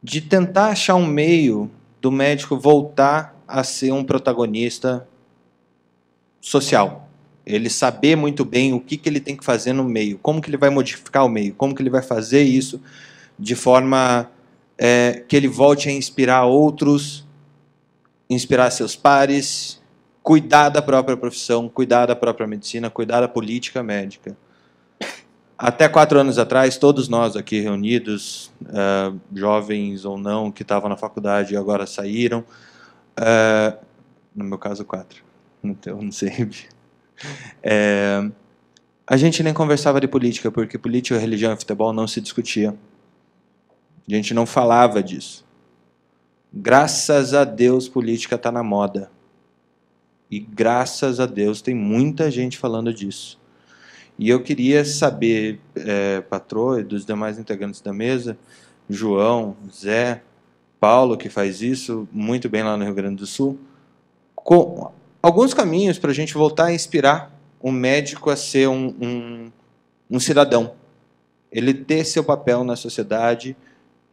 de tentar achar um meio do médico voltar a ser um protagonista social. Ele saber muito bem o que ele tem que fazer no meio, como que ele vai modificar o meio, como que ele vai fazer isso de forma que ele volte a inspirar outros, inspirar seus pares, cuidar da própria profissão, cuidar da própria medicina, cuidar da política médica. Até 4 anos atrás, todos nós aqui reunidos, jovens ou não, que estavam na faculdade e agora saíram, no meu caso 4, então não sei. A gente nem conversava de política, porque política, religião e futebol não se discutia. A gente não falava disso. Graças a Deus, política está na moda. E graças a Deus tem muita gente falando disso. E eu queria saber, patrô, e dos demais integrantes da mesa, João, Zé, Paulo, que faz isso muito bem lá no Rio Grande do Sul, com alguns caminhos para a gente voltar a inspirar o médico a ser um cidadão. Ele ter seu papel na sociedade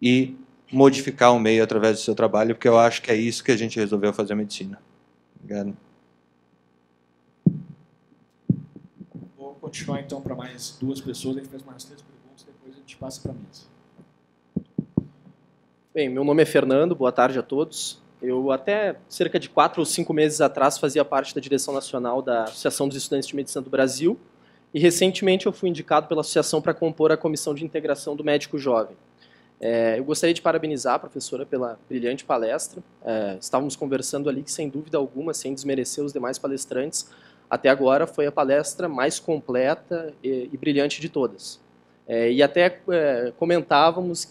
e modificar o meio através do seu trabalho, porque eu acho que é isso que a gente resolveu fazer a medicina. Obrigado. Vou continuar então para mais 2 pessoas, a gente faz mais 3 perguntas, depois a gente passa para a mesa. Bem, meu nome é Fernando, boa tarde a todos. Eu até cerca de 4 ou 5 meses atrás fazia parte da direção nacional da Associação dos Estudantes de Medicina do Brasil e recentemente eu fui indicado pela associação para compor a comissão de integração do médico jovem. Eu gostaria de parabenizar a professora pela brilhante palestra. Estávamos conversando ali que, sem dúvida alguma, sem desmerecer os demais palestrantes, até agora foi a palestra mais completa e brilhante de todas. E até comentávamos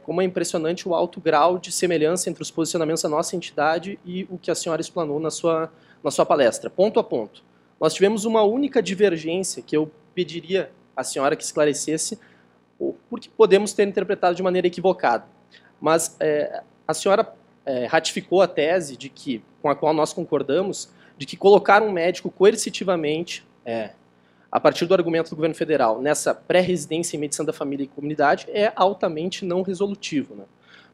como é impressionante o alto grau de semelhança entre os posicionamentos da nossa entidade e o que a senhora explanou na sua palestra, ponto a ponto. Nós tivemos uma única divergência que eu pediria à senhora que esclarecesse, porque podemos ter interpretado de maneira equivocada. Mas a senhora ratificou a tese com a qual nós concordamos, de que colocar um médico coercitivamente, a partir do argumento do governo federal, nessa pré-residência em medicina da família e comunidade, é altamente não resolutivo, né?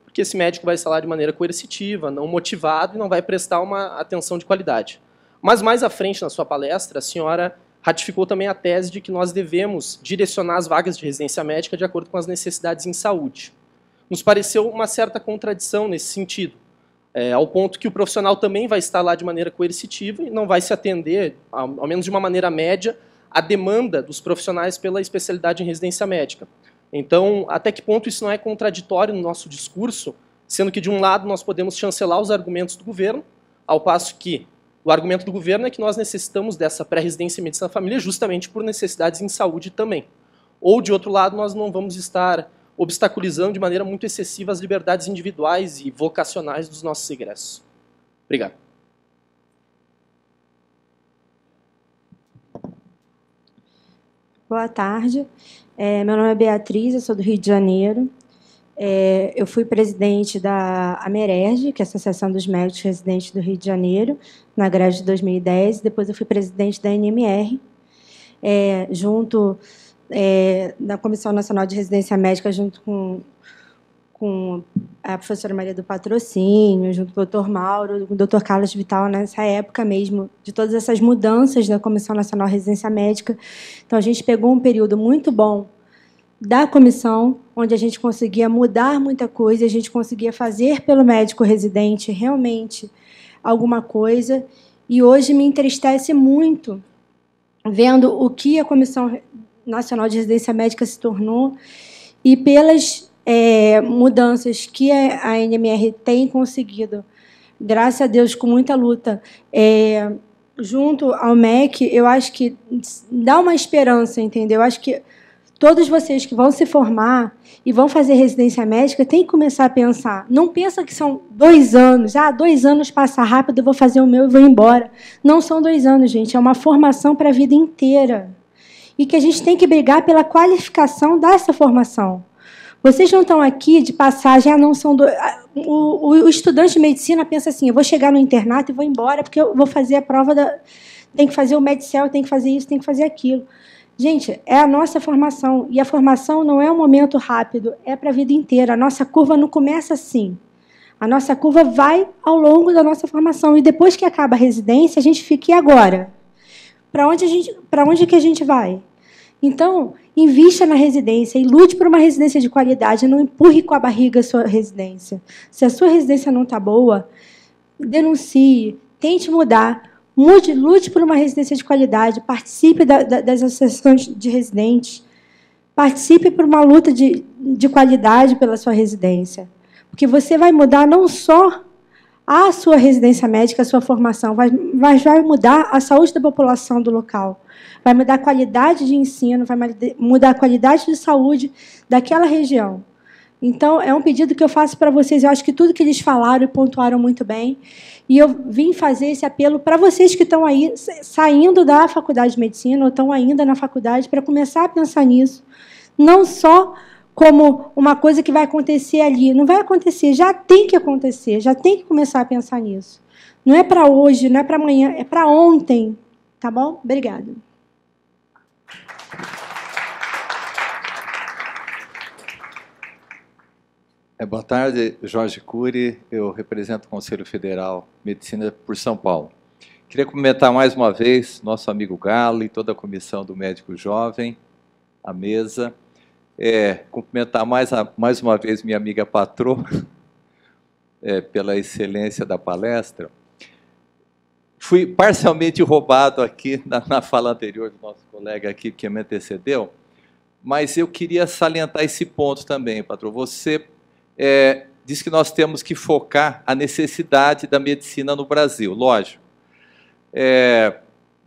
Porque esse médico vai estar lá de maneira coercitiva, não motivado e não vai prestar uma atenção de qualidade. Mas mais à frente na sua palestra, a senhora ratificou também a tese de que nós devemos direcionar as vagas de residência médica de acordo com as necessidades em saúde. Nos pareceu uma certa contradição nesse sentido, ao ponto que o profissional também vai estar lá de maneira coercitiva e não vai se atender, ao menos de uma maneira média, à demanda dos profissionais pela especialidade em residência médica. Então, até que ponto isso não é contraditório no nosso discurso, sendo que, de um lado, nós podemos chancelar os argumentos do governo, ao passo que o argumento do governo é que nós necessitamos dessa pré-residência em medicina da família justamente por necessidades em saúde também. Ou, de outro lado, nós não vamos estar obstaculizando de maneira muito excessiva as liberdades individuais e vocacionais dos nossos egressos. Obrigado. Boa tarde. Meu nome é Beatriz, eu sou do Rio de Janeiro. Eu fui presidente da AMERERJ, que é a Associação dos Médicos Residentes do Rio de Janeiro, na greve de 2010. Depois eu fui presidente da NMR, junto da Comissão Nacional de Residência Médica, junto com a professora Maria do Patrocínio, junto com o Dr. Mauro, com o Dr. Carlos Vital, nessa época mesmo, de todas essas mudanças da Comissão Nacional de Residência Médica. Então, a gente pegou um período muito bom da comissão, onde a gente conseguia mudar muita coisa, a gente conseguia fazer pelo médico residente realmente alguma coisa, e hoje me entristece muito vendo o que a Comissão Nacional de Residência Médica se tornou e pelas mudanças que a NMR tem conseguido, graças a Deus, com muita luta, junto ao MEC, eu acho que dá uma esperança, entendeu? Eu acho que todos vocês que vão se formar e vão fazer residência médica têm que começar a pensar. Não pensa que são 2 anos. 2 anos passa rápido, eu vou fazer o meu e vou embora. Não são 2 anos, gente. É uma formação para a vida inteira. E que a gente tem que brigar pela qualificação dessa formação. Vocês não estão aqui de passagem, não são o estudante de medicina pensa assim, eu vou chegar no internato e vou embora, porque eu vou fazer a prova tem que fazer o Medicel, tem que fazer isso, tem que fazer aquilo. Gente, é a nossa formação, e a formação não é um momento rápido, é para a vida inteira. A nossa curva não começa assim. A nossa curva vai ao longo da nossa formação, e depois que acaba a residência, a gente fica, e agora? Para onde que a gente vai? Então, invista na residência e lute por uma residência de qualidade. Não empurre com a barriga a sua residência. Se a sua residência não está boa, denuncie, tente mudar, lute por uma residência de qualidade, participe das associações de residentes, participe por uma luta de qualidade pela sua residência. Porque você vai mudar não só a sua residência médica, a sua formação, vai mudar a saúde da população do local. Vai mudar a qualidade de ensino, vai mudar a qualidade de saúde daquela região. Então, é um pedido que eu faço para vocês. Eu acho que tudo que eles falaram e pontuaram muito bem. E eu vim fazer esse apelo para vocês que estão aí, saindo da faculdade de medicina, ou estão ainda na faculdade, para começar a pensar nisso. Não só como uma coisa que vai acontecer ali. Não vai acontecer, já tem que acontecer, já tem que começar a pensar nisso. Não é para hoje, não é para amanhã, é para ontem. Tá bom? Obrigada. Boa tarde, Jorge Cury, eu represento o Conselho Federal de Medicina por São Paulo. Queria cumprimentar mais uma vez nosso amigo Galo e toda a comissão do Médico Jovem, a mesa. Cumprimentar mais uma vez minha amiga Patrô, pela excelência da palestra. Fui parcialmente roubado aqui na fala anterior do nosso colega aqui, que me antecedeu, mas eu queria salientar esse ponto também, Patrô. Você diz que nós temos que focar a necessidade da medicina no Brasil, lógico.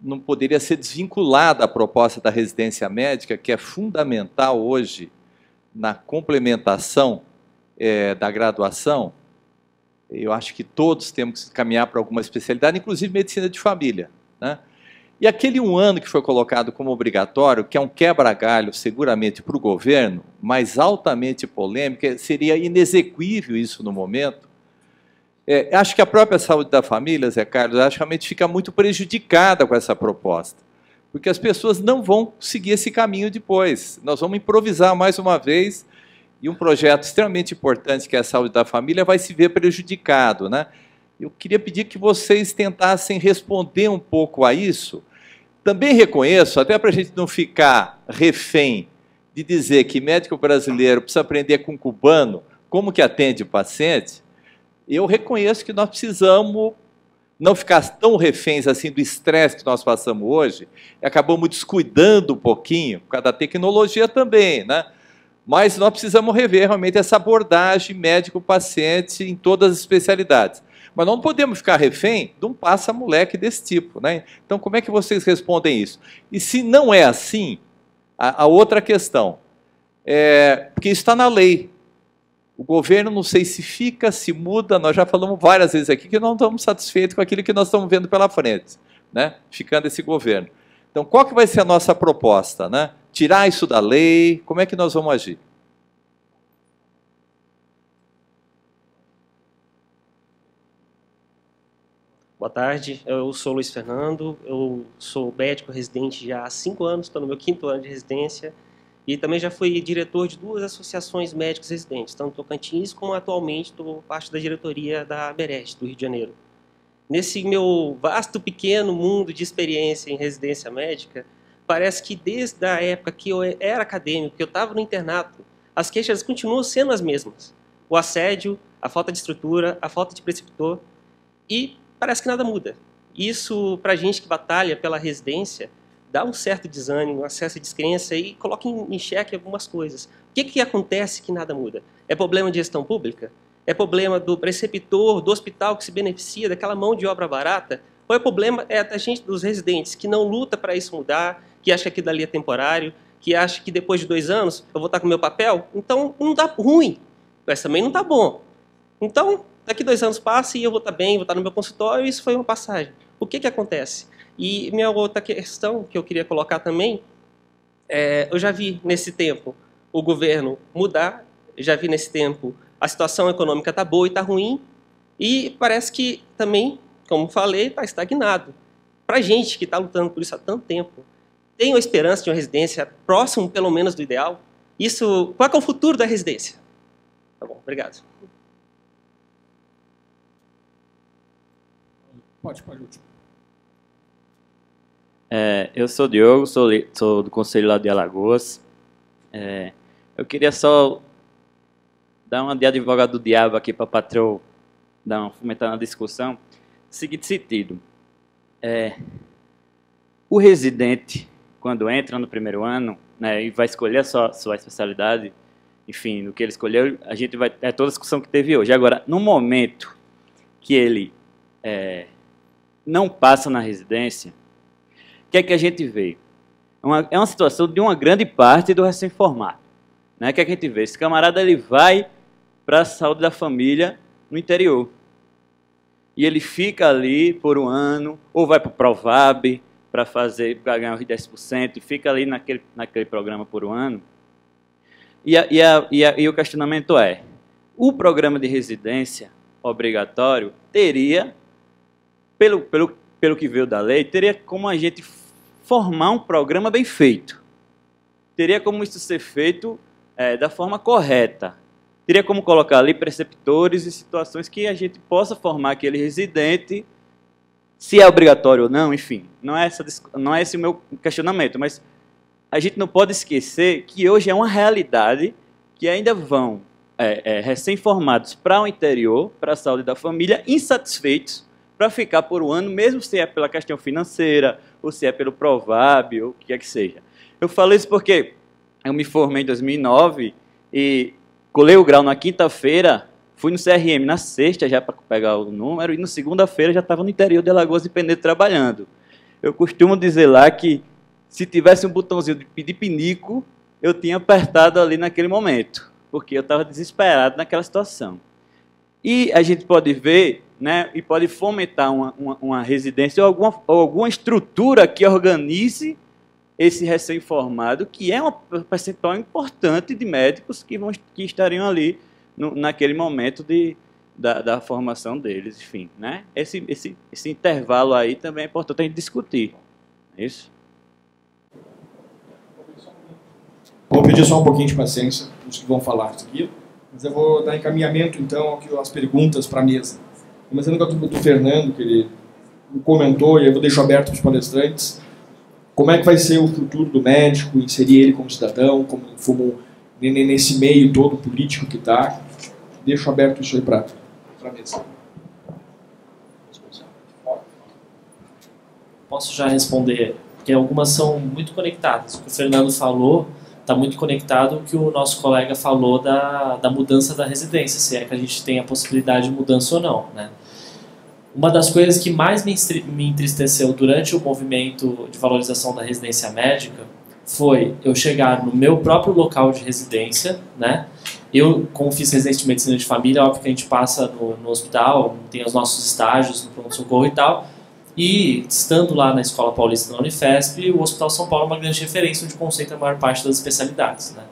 não poderia ser desvinculada a proposta da residência médica, que é fundamental hoje na complementação da graduação. Eu acho que todos temos que caminhar para alguma especialidade, inclusive medicina de família, né? E aquele 1 ano que foi colocado como obrigatório, que é um quebra-galho seguramente para o governo, mas altamente polêmico, seria inexequível isso no momento. Acho que a própria saúde da família, Zé Carlos, acho que realmente fica muito prejudicada com essa proposta, porque as pessoas não vão seguir esse caminho depois. Nós vamos improvisar mais uma vez, e um projeto extremamente importante, que é a saúde da família, vai se ver prejudicado, né? Eu queria pedir que vocês tentassem responder um pouco a isso. Também reconheço, até para a gente não ficar refém de dizer que médico brasileiro precisa aprender com cubano como que atende o paciente, eu reconheço que nós precisamos não ficar tão reféns assim do estresse que nós passamos hoje, e acabamos descuidando um pouquinho, por causa da tecnologia também, né? Mas nós precisamos rever realmente essa abordagem médico-paciente em todas as especialidades. Mas não podemos ficar refém de um passa-moleque desse tipo, né? Então, como é que vocês respondem isso? E se não é assim, a outra questão, porque isso está na lei. O governo, não sei se fica, se muda, nós já falamos várias vezes aqui que não estamos satisfeitos com aquilo que nós estamos vendo pela frente, né? Ficando esse governo. Então, qual que vai ser a nossa proposta, né? Tirar isso da lei, como é que nós vamos agir? Boa tarde, eu sou Luiz Fernando, eu sou médico residente já há 5 anos, estou no meu 5º ano de residência e também já fui diretor de 2 associações médicos residentes, tanto Tocantins como atualmente estou parte da diretoria da Merest, do Rio de Janeiro. Nesse meu vasto, pequeno mundo de experiência em residência médica, parece que desde a época que eu era acadêmico, que eu estava no internato, as queixas continuam sendo as mesmas. O assédio, a falta de estrutura, a falta de preceptor e parece que nada muda. Isso, para a gente que batalha pela residência, dá um certo desânimo, uma certa descrença e coloca em xeque algumas coisas. O que acontece que nada muda? É problema de gestão pública? É problema do preceptor, do hospital que se beneficia daquela mão de obra barata? Ou é problema da gente, dos residentes, que não luta para isso mudar, que acha que aquilo dali é temporário, que acha que depois de 2 anos eu vou estar com o meu papel? Então não dá ruim, mas também não está bom. Então, daqui 2 anos passa e eu vou estar bem, vou estar no meu consultório, e isso foi uma passagem. O que acontece? E minha outra questão que eu queria colocar também, eu já vi nesse tempo o governo mudar, já vi nesse tempo a situação econômica está boa e está ruim, e parece que também, como falei, está estagnado. Para a gente que está lutando por isso há tanto tempo, tem a esperança de uma residência próximo, pelo menos, do ideal? Isso, qual é o futuro da residência? Tá bom, obrigado. Pode, último. Eu sou o Diogo, sou do Conselho lá de Alagoas. Eu queria só dar uma de advogado do diabo aqui para a patroa fomentar uma discussão. No seguinte sentido, o residente, quando entra no primeiro ano, né, e vai escolher a sua especialidade, enfim, no que ele escolheu, a gente vai ter toda a discussão que teve hoje. Agora, no momento que ele não passa na residência, o que é que a gente vê? É uma situação de uma grande parte do recém-formado. Né? O que é que a gente vê? Esse camarada ele vai para a saúde da família no interior. E ele fica ali por 1 ano, ou vai para o Provab para ganhar os 10%, e fica ali naquele programa por 1 ano. E o questionamento é, o programa de residência obrigatório teria, pelo que veio da lei, teria como a gente formar um programa bem feito. Teria como isso ser feito da forma correta. Teria como colocar ali preceptores e situações que a gente possa formar aquele residente, se é obrigatório ou não, enfim. Não é esse o meu questionamento, mas a gente não pode esquecer que hoje é uma realidade que ainda vão recém-formados para o interior, para a saúde da família, insatisfeitos, para ficar por 1 ano, mesmo se é pela questão financeira, ou se é pelo Provab, ou o que quer que seja. Eu falo isso porque eu me formei em 2009 e colei o grau na quinta-feira, Fui no CRM na sexta já para pegar o número e na segunda-feira já estava no interior de Alagoas Independente trabalhando. Eu costumo dizer lá que se tivesse um botãozinho de pedir pinico, eu tinha apertado ali naquele momento, porque eu estava desesperado naquela situação. E a gente pode ver, né, e pode fomentar uma residência ou alguma estrutura que organize esse recém-formado, que é um percentual importante de médicos que estariam ali naquele momento da formação deles, enfim, né? Esse intervalo aí também é importante a gente discutir, é isso? Vou pedir só um pouquinho de paciência para os que vão falar aqui, mas eu vou dar encaminhamento, então, aqui as perguntas para a mesa. Começando com a do Fernando, que ele comentou, e eu vou deixar aberto para os palestrantes, como é que vai ser o futuro do médico, inserir ele como cidadão, como nesse meio todo político que está. Deixo aberto isso aí para a mesa. Posso já responder, porque algumas são muito conectadas. O que o Fernando falou está muito conectado com o que o nosso colega falou da mudança da residência, se é que a gente tem a possibilidade de mudança ou não, né? Uma das coisas que mais me entristeceu durante o movimento de valorização da residência médica foi eu chegar no meu próprio local de residência, né? Eu, como fiz residência de medicina de família, óbvio que a gente passa no hospital, tem os nossos estágios no pronto-socorro e tal, e estando lá na Escola Paulista da Unifesp, o Hospital São Paulo é uma grande referência onde concentra a maior parte das especialidades, né?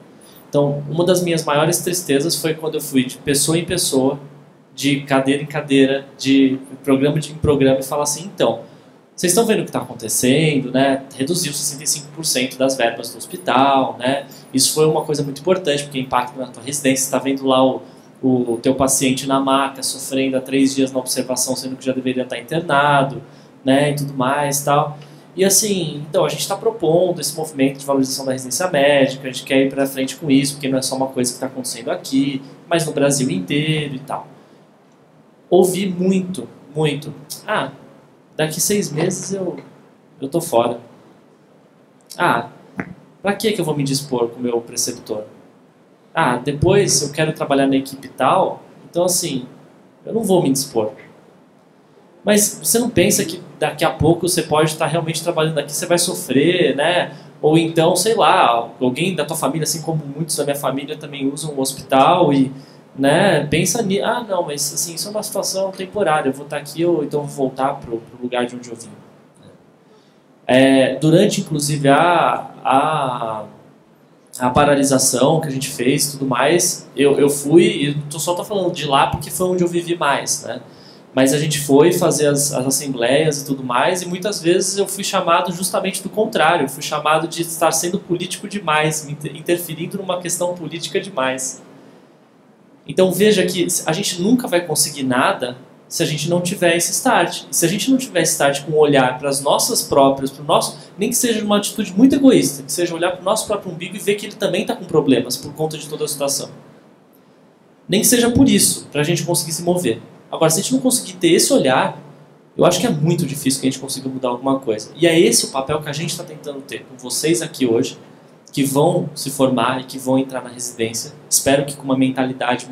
Então, uma das minhas maiores tristezas foi quando eu fui de pessoa em pessoa, de cadeira em cadeira, de programa em programa, e falar assim, então, vocês estão vendo o que está acontecendo, né? Reduziu 65% das verbas do hospital, né? Isso foi uma coisa muito importante, porque impacta na tua residência. Você está vendo lá o teu paciente na maca, sofrendo há 3 dias na observação, sendo que já deveria estar internado, né? E tudo mais, tal. E assim, então, a gente está propondo esse movimento de valorização da residência médica, a gente quer ir para frente com isso, porque não é só uma coisa que está acontecendo aqui, mas no Brasil inteiro e tal. Ouvi muito, muito. Ah, daqui 6 meses eu tô fora. Ah, pra que eu vou me dispor com o meu preceptor? Ah, depois eu quero trabalhar na equipe tal, então assim, eu não vou me dispor. Mas você não pensa que daqui a pouco você pode estar realmente trabalhando aqui, você vai sofrer, né? Ou então, sei lá, alguém da tua família, assim como muitos da minha família também usam o hospital e, né, pensa nisso. Ah, não, mas assim, isso é uma situação temporária, eu vou estar aqui ou então vou voltar para o lugar de onde eu vim. Durante, inclusive, a paralisação que a gente fez e tudo mais, eu fui, e só estou falando de lá porque foi onde eu vivi mais, né? Mas a gente foi fazer as assembleias e tudo mais, e muitas vezes eu fui chamado justamente do contrário, eu fui chamado de estar sendo político demais, interferindo numa questão política demais. Então veja que a gente nunca vai conseguir nada se a gente não tiver esse start. E se a gente não tiver esse start com um olhar para as nossas próprias, para o nosso, nem que seja uma atitude muito egoísta, que seja olhar para o nosso próprio umbigo e ver que ele também está com problemas por conta de toda a situação. Nem que seja por isso, para a gente conseguir se mover. Agora, se a gente não conseguir ter esse olhar, eu acho que é muito difícil que a gente consiga mudar alguma coisa. E é esse o papel que a gente está tentando ter com vocês aqui hoje, que vão se formar e que vão entrar na residência. Espero que com uma mentalidade